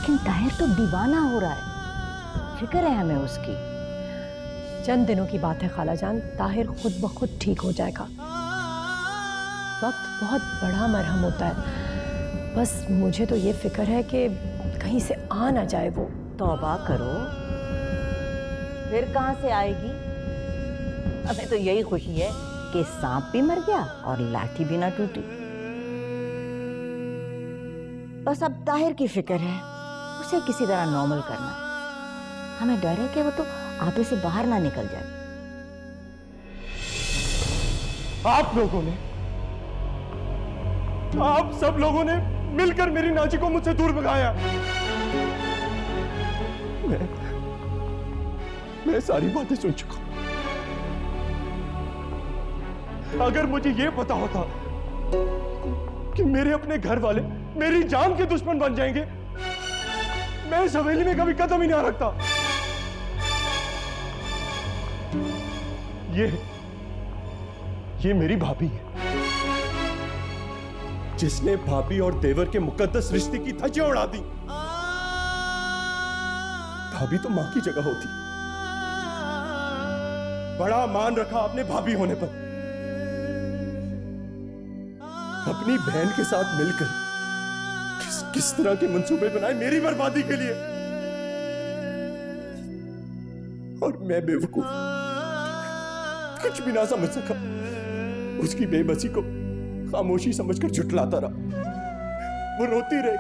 लेकिन ताहिर तो दीवाना हो रहा है, फिक्र है हमें उसकी। चंद दिनों की बात है खालाजान, ताहिर खुद ब खुद ठीक हो जाएगा। वक्त बहुत बड़ा मरहम होता है, बस मुझे तो ये फिक्र है कि कहीं से आ ना जाए वो। तौबा करो, फिर कहां से आएगी? हमें तो यही खुशी है कि सांप भी मर गया और लाठी भी ना टूटी। बस अब ताहिर की फिक्र है, उसे किसी तरह नॉर्मल करना। हमें डर है कि वो तो आपे से बाहर ना निकल जाए। आप सब लोगों ने मिलकर मेरी नाची को मुझसे दूर भगाया। मैं सारी बातें सुन चुका हूं। अगर मुझे यह पता होता कि मेरे अपने घर वाले मेरी जान के दुश्मन बन जाएंगे, मैं इस हवेली में कभी कदम ही ना रखता। ये मेरी भाभी है, जिसने भाभी और देवर के मुकद्दस रिश्ते की धज्जियां उड़ा दी। भाभी तो मां की जगह होती। बड़ा मान रखा आपने भाभी होने पर। अपनी बहन के साथ मिलकर किस तरह के मंसूबे बनाए मेरी बर्बादी के लिए। और मैं बेवकूफ, कुछ भी ना समझ सका। उसकी बेबसी को खामोशी समझकर झुठलाता रहा। वो रोती रही,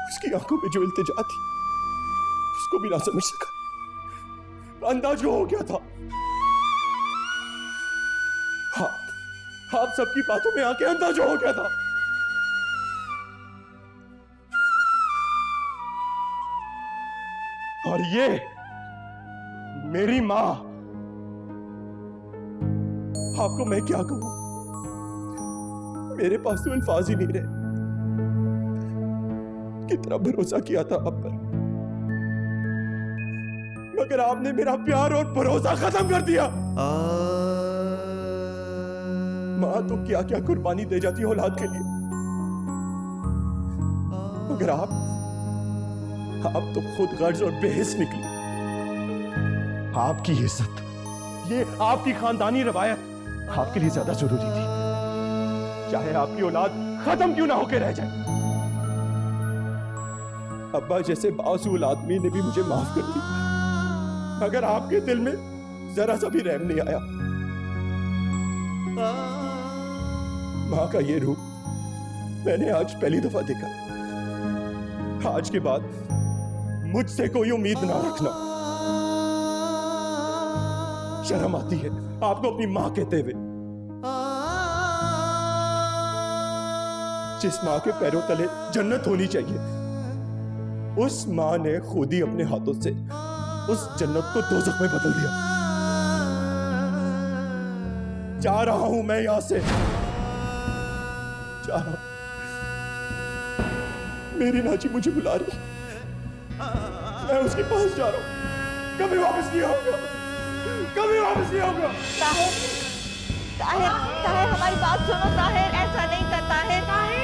उसकी आंखों में जो इल्तिजा थी उसको भी ना समझ सका। अंदाज हो गया था। हाँ, आप सबकी बातों में आके अंदाज हो गया था। और ये मेरी मां, आपको मैं क्या कहूं? मेरे पास तो अल्फाज ही नहीं रहे। कितना भरोसा किया था आप पर, मगर आपने मेरा प्यार और भरोसा खत्म कर दिया। मां तो क्या क्या कुर्बानी दे जाती है औलाद के लिए, मगर आप तो खुद गर्ज और बेहिस निकली। आपकी इज्जत, ये आपकी खानदानी रवायत आपके लिए ज्यादा जरूरी थी, चाहे आपकी औलाद खत्म क्यों ना होकर रह जाए। अब्बा जैसे बासूल आदमी ने भी मुझे माफ कर दिया, मगर आपके दिल में जरा सा भी रहम नहीं आया। मां का ये रूप मैंने आज पहली दफा देखा। आज के बाद मुझसे कोई उम्मीद ना रखना। शर्म आती है आपको अपनी मां कहते हुए। जिस मां के पैरों तले जन्नत होनी चाहिए, उस मां ने खुद ही अपने हाथों से उस जन्नत को दोज़ख में बदल दिया। जा रहा हूं मैं यहां से, जा रहा हूं। मेरी नाची मुझे बुला रही, मैं उसके पास जा रहा हूं। कभी वापस नहीं आऊंगा, कभी वापस नहीं आऊंगा। ताहिर, ताहिर, ताहिर, हमारी बात सुनो। ताहिर, ऐसा नहीं करता है। ताहिर,